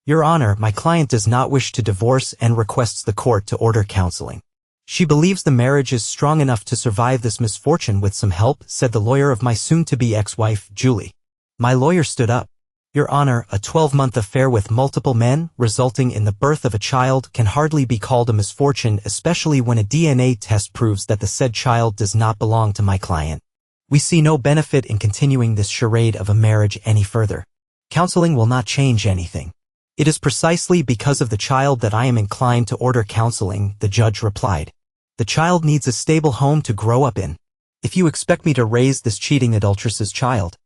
Your Honor, my client does not wish to divorce and requests the court to order counseling. She believes the marriage is strong enough to survive this misfortune with some help, said the lawyer of my soon-to-be ex-wife, Julie. My lawyer stood up. Your Honor, a 12-month affair with multiple men, resulting in the birth of a child, can hardly be called a misfortune, especially when a DNA test proves that the said child does not belong to my client. We see no benefit in continuing this charade of a marriage any further. Counseling will not change anything. It is precisely because of the child that I am inclined to order counseling, the judge replied. The child needs a stable home to grow up in. If you expect me to raise this cheating adulteress's child,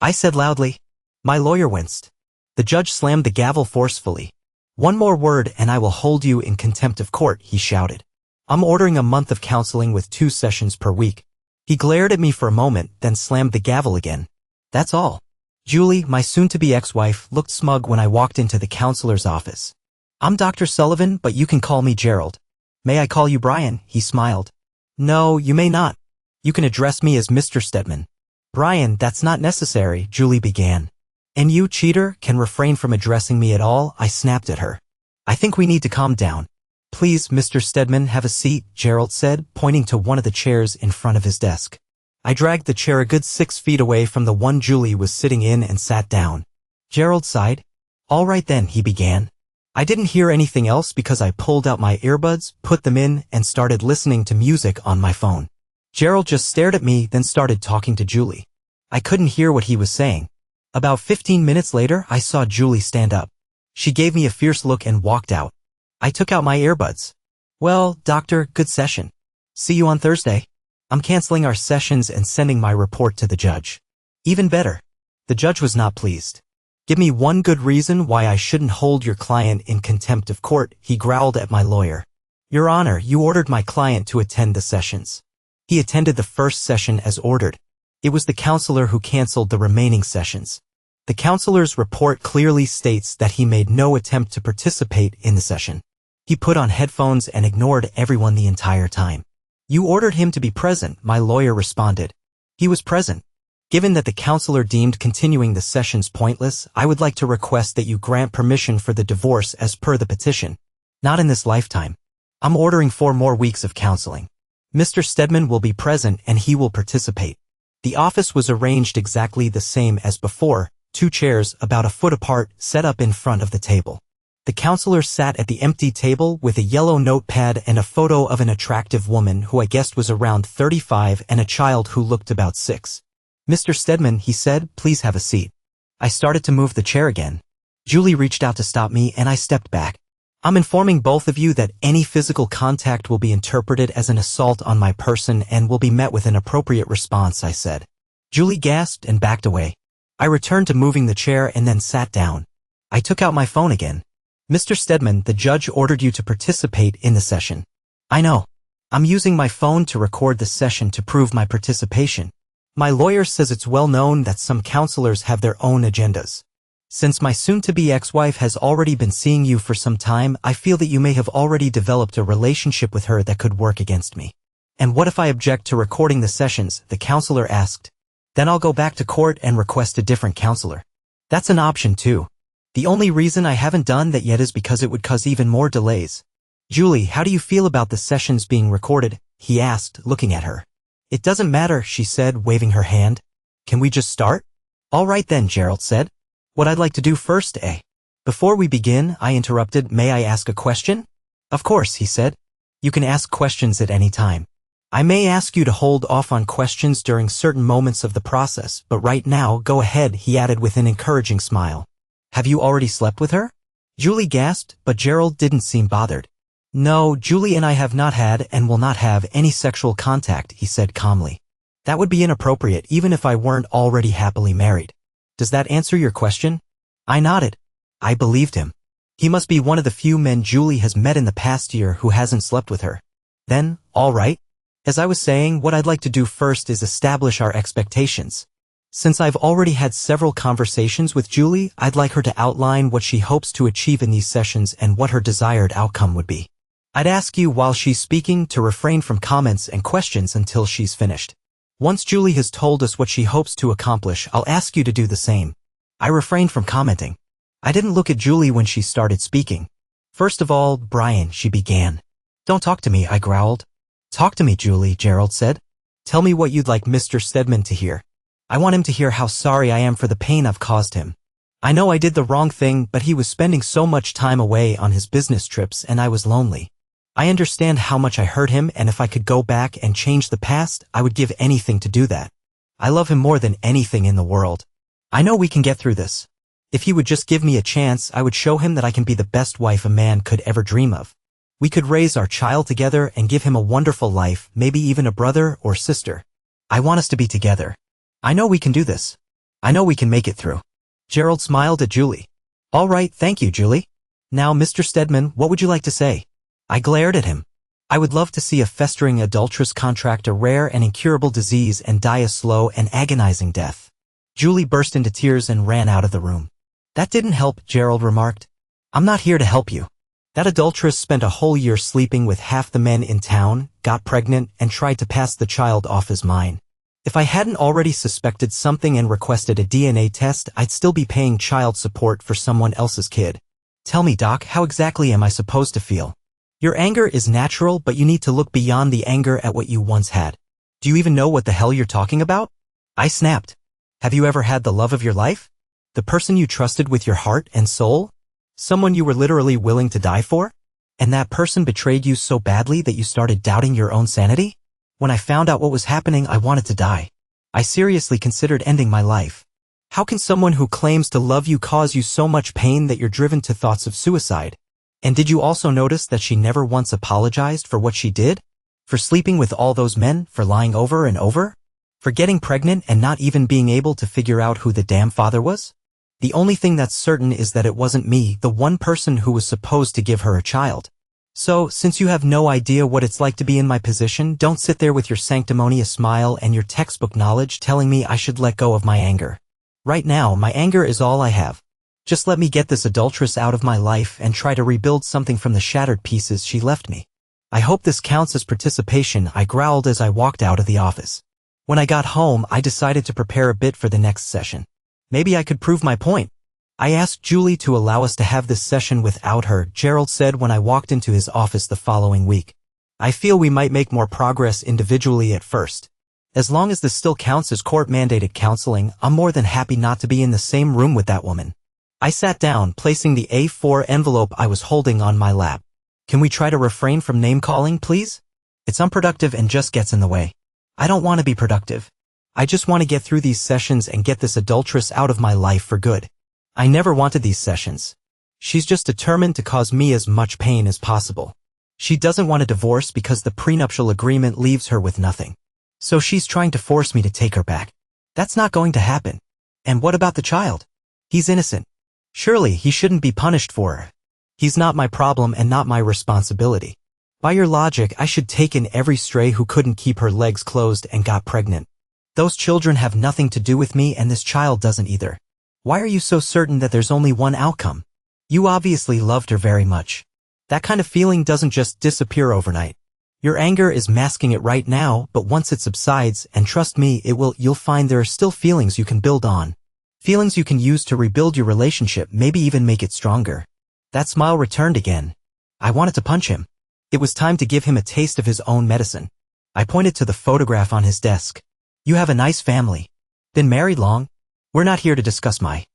I said loudly. My lawyer winced. The judge slammed the gavel forcefully. One more word and I will hold you in contempt of court, he shouted. I'm ordering a month of counseling with 2 sessions per week. He glared at me for a moment, then slammed the gavel again. That's all. Julie, my soon-to-be ex-wife, looked smug when I walked into the counselor's office. I'm Dr. Sullivan, but you can call me Gerald. May I call you Brian? He smiled. No, you may not. You can address me as Mr. Stedman. Brian, that's not necessary, Julie began. And you, cheater, can refrain from addressing me at all, I snapped at her. I think we need to calm down. Please, Mr. Stedman, have a seat, Gerald said, pointing to one of the chairs in front of his desk. I dragged the chair a good 6 feet away from the one Julie was sitting in and sat down. Gerald sighed. All right then, he began. I didn't hear anything else because I pulled out my earbuds, put them in, and started listening to music on my phone. Gerald just stared at me, then started talking to Julie. I couldn't hear what he was saying. About 15 minutes later, I saw Julie stand up. She gave me a fierce look and walked out. I took out my earbuds. Well, doctor, good session. See you on Thursday. I'm canceling our sessions and sending my report to the judge. Even better. The judge was not pleased. Give me one good reason why I shouldn't hold your client in contempt of court, he growled at my lawyer. Your Honor, you ordered my client to attend the sessions. He attended the first session as ordered. It was the counselor who canceled the remaining sessions. The counselor's report clearly states that he made no attempt to participate in the session. He put on headphones and ignored everyone the entire time. You ordered him to be present, my lawyer responded. He was present. Given that the counselor deemed continuing the sessions pointless, I would like to request that you grant permission for the divorce as per the petition. Not in this lifetime. I'm ordering 4 more weeks of counseling. Mr. Stedman will be present and he will participate. The office was arranged exactly the same as before, 2 chairs about a foot apart set up in front of the table. The counselor sat at the empty table with a yellow notepad and a photo of an attractive woman who I guessed was around 35 and a child who looked about 6. Mr. Stedman, he said, please have a seat. I started to move the chair again. Julie reached out to stop me and I stepped back. I'm informing both of you that any physical contact will be interpreted as an assault on my person and will be met with an appropriate response, I said. Julie gasped and backed away. I returned to moving the chair and then sat down. I took out my phone again. Mr. Stedman, the judge ordered you to participate in the session. I know. I'm using my phone to record the session to prove my participation. My lawyer says it's well known that some counselors have their own agendas. Since my soon-to-be ex-wife has already been seeing you for some time, I feel that you may have already developed a relationship with her that could work against me. And what if I object to recording the sessions? The counselor asked. Then I'll go back to court and request a different counselor. That's an option too. The only reason I haven't done that yet is because it would cause even more delays. Julie, how do you feel about the sessions being recorded? He asked, looking at her. It doesn't matter, she said, waving her hand. Can we just start? All right then, Gerald said. What I'd like to do first, Before we begin, I interrupted, may I ask a question? Of course, he said. You can ask questions at any time. I may ask you to hold off on questions during certain moments of the process, but right now, go ahead, he added with an encouraging smile. Have you already slept with her? Julie gasped, but Gerald didn't seem bothered. No, Julie and I have not had and will not have any sexual contact, he said calmly. That would be inappropriate even if I weren't already happily married. Does that answer your question? I nodded. I believed him. He must be one of the few men Julie has met in the past year who hasn't slept with her. Then, all right. As I was saying, what I'd like to do first is establish our expectations. Since I've already had several conversations with Julie, I'd like her to outline what she hopes to achieve in these sessions and what her desired outcome would be. I'd ask you while she's speaking to refrain from comments and questions until she's finished. Once Julie has told us what she hopes to accomplish, I'll ask you to do the same. I refrain from commenting. I didn't look at Julie when she started speaking. First of all, Brian, she began. Don't talk to me, I growled. Talk to me, Julie, Gerald said. Tell me what you'd like Mr. Stedman to hear. I want him to hear how sorry I am for the pain I've caused him. I know I did the wrong thing, but he was spending so much time away on his business trips and I was lonely. I understand how much I hurt him, and if I could go back and change the past, I would give anything to do that. I love him more than anything in the world. I know we can get through this. If he would just give me a chance, I would show him that I can be the best wife a man could ever dream of. We could raise our child together and give him a wonderful life, maybe even a brother or sister. I want us to be together. I know we can do this. I know we can make it through. Gerald smiled at Julie. All right, thank you, Julie. Now, Mr. Stedman, what would you like to say? I glared at him. I would love to see a festering adulteress contract a rare and incurable disease and die a slow and agonizing death. Julie burst into tears and ran out of the room. That didn't help, Gerald remarked. I'm not here to help you. That adulteress spent a whole year sleeping with half the men in town, got pregnant, and tried to pass the child off as mine. If I hadn't already suspected something and requested a DNA test, I'd still be paying child support for someone else's kid. Tell me, Doc, how exactly am I supposed to feel? Your anger is natural, but you need to look beyond the anger at what you once had. Do you even know what the hell you're talking about? I snapped. Have you ever had the love of your life? The person you trusted with your heart and soul? Someone you were literally willing to die for? And that person betrayed you so badly that you started doubting your own sanity? When I found out what was happening, I wanted to die. I seriously considered ending my life. How can someone who claims to love you cause you so much pain that you're driven to thoughts of suicide? And did you also notice that she never once apologized for what she did? For sleeping with all those men, for lying over and over? For getting pregnant and not even being able to figure out who the damn father was? The only thing that's certain is that it wasn't me, the one person who was supposed to give her a child. So, since you have no idea what it's like to be in my position, don't sit there with your sanctimonious smile and your textbook knowledge telling me I should let go of my anger. Right now, my anger is all I have. Just let me get this adulteress out of my life and try to rebuild something from the shattered pieces she left me. I hope this counts as participation, I growled as I walked out of the office. When I got home, I decided to prepare a bit for the next session. Maybe I could prove my point. I asked Julie to allow us to have this session without her, Gerald said when I walked into his office the following week. I feel we might make more progress individually at first. As long as this still counts as court-mandated counseling, I'm more than happy not to be in the same room with that woman. I sat down, placing the A4 envelope I was holding on my lap. Can we try to refrain from name-calling, please? It's unproductive and just gets in the way. I don't want to be productive. I just want to get through these sessions and get this adulteress out of my life for good. I never wanted these sessions. She's just determined to cause me as much pain as possible. She doesn't want a divorce because the prenuptial agreement leaves her with nothing. So she's trying to force me to take her back. That's not going to happen. And what about the child? He's innocent. Surely he shouldn't be punished for her. He's not my problem and not my responsibility. By your logic, I should take in every stray who couldn't keep her legs closed and got pregnant. Those children have nothing to do with me and this child doesn't either. Why are you so certain that there's only one outcome? You obviously loved her very much. That kind of feeling doesn't just disappear overnight. Your anger is masking it right now, but once it subsides, and trust me, you'll find there are still feelings you can build on. Feelings you can use to rebuild your relationship, maybe even make it stronger. That smile returned again. I wanted to punch him. It was time to give him a taste of his own medicine. I pointed to the photograph on his desk. You have a nice family. Been married long? We're not here to discuss my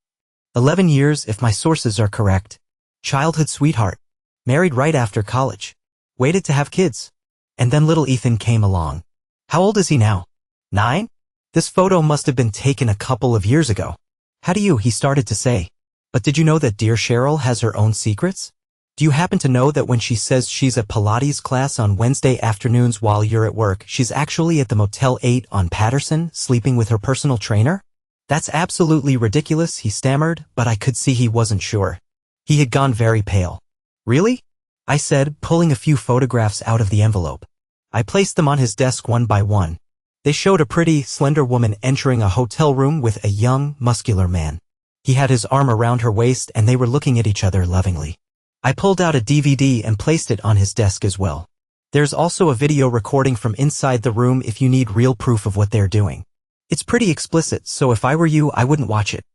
11 years if my sources are correct. Childhood sweetheart. Married right after college. Waited to have kids. And then little Ethan came along. How old is he now? 9? This photo must have been taken a couple of years ago. How do you, he started to say. But did you know that dear Cheryl has her own secrets? Do you happen to know that when she says she's at Pilates class on Wednesday afternoons while you're at work, she's actually at the Motel 8 on Patterson, sleeping with her personal trainer? That's absolutely ridiculous, he stammered, but I could see he wasn't sure. He had gone very pale. Really? I said, pulling a few photographs out of the envelope. I placed them on his desk one by one. They showed a pretty, slender woman entering a hotel room with a young, muscular man. He had his arm around her waist and they were looking at each other lovingly. I pulled out a DVD and placed it on his desk as well. There's also a video recording from inside the room if you need real proof of what they're doing. It's pretty explicit, so if I were you, I wouldn't watch it.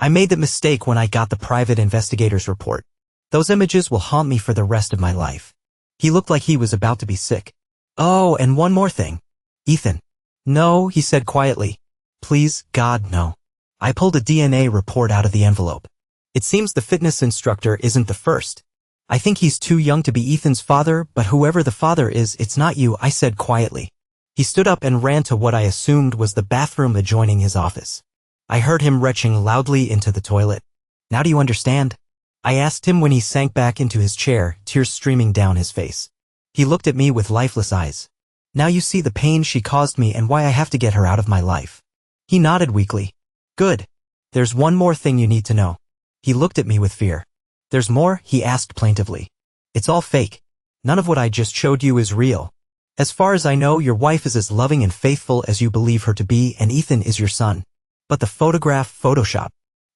I made that mistake when I got the private investigator's report. Those images will haunt me for the rest of my life. He looked like he was about to be sick. Oh, and one more thing. Ethan. No, he said quietly. Please, God, no. I pulled a DNA report out of the envelope. It seems the fitness instructor isn't the first. I think he's too young to be Ethan's father, but whoever the father is, it's not you, I said quietly. He stood up and ran to what I assumed was the bathroom adjoining his office. I heard him retching loudly into the toilet. Now do you understand? I asked him when he sank back into his chair, tears streaming down his face. He looked at me with lifeless eyes. Now you see the pain she caused me and why I have to get her out of my life. He nodded weakly. Good. There's one more thing you need to know. He looked at me with fear. There's more? He asked plaintively. It's all fake. None of what I just showed you is real. As far as I know, your wife is as loving and faithful as you believe her to be, and Ethan is your son. But the photograph, Photoshop.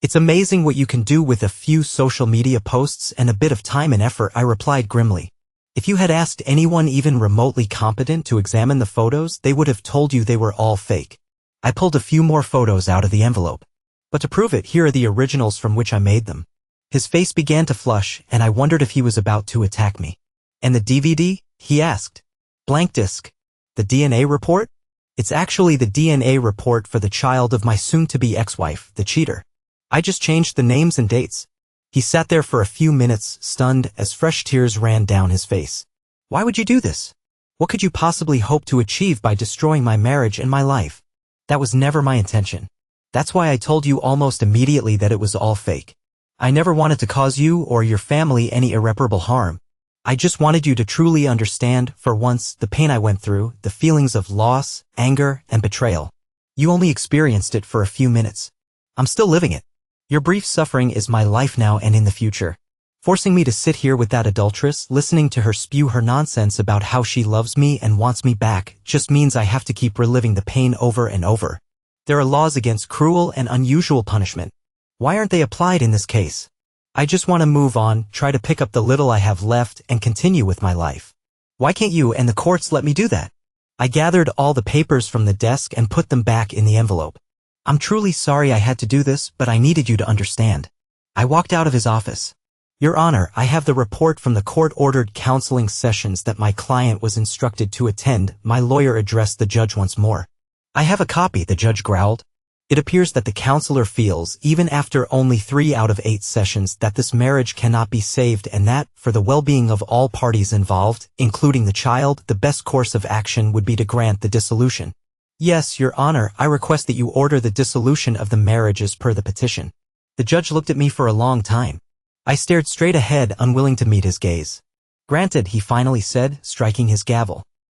It's amazing what you can do with a few social media posts and a bit of time and effort, I replied grimly. If you had asked anyone even remotely competent to examine the photos, they would have told you they were all fake. I pulled a few more photos out of the envelope. But to prove it, here are the originals from which I made them. His face began to flush, and I wondered if he was about to attack me. And the DVD? He asked. Blank disc. The DNA report? It's actually the DNA report for the child of my soon-to-be ex-wife, the cheater. I just changed the names and dates. He sat there for a few minutes, stunned, as fresh tears ran down his face. Why would you do this? What could you possibly hope to achieve by destroying my marriage and my life? That was never my intention. That's why I told you almost immediately that it was all fake. I never wanted to cause you or your family any irreparable harm. I just wanted you to truly understand, for once, the pain I went through, the feelings of loss, anger, and betrayal. You only experienced it for a few minutes. I'm still living it. Your brief suffering is my life now and in the future. Forcing me to sit here with that adulteress, listening to her spew her nonsense about how she loves me and wants me back, just means I have to keep reliving the pain over and over. There are laws against cruel and unusual punishment. Why aren't they applied in this case? I just want to move on, try to pick up the little I have left, and continue with my life. Why can't you and the courts let me do that? I gathered all the papers from the desk and put them back in the envelope. I'm truly sorry I had to do this, but I needed you to understand. I walked out of his office. Your Honor, I have the report from the court-ordered counseling sessions that my client was instructed to attend. My lawyer addressed the judge once more. I have a copy, the judge growled. It appears that the counselor feels, even after only 3 out of 8 sessions, that this marriage cannot be saved and that, for the well-being of all parties involved, including the child, the best course of action would be to grant the dissolution. Yes, Your Honor, I request that you order the dissolution of the marriage as per the petition. The judge looked at me for a long time. I stared straight ahead, unwilling to meet his gaze. Granted, he finally said, striking his gavel.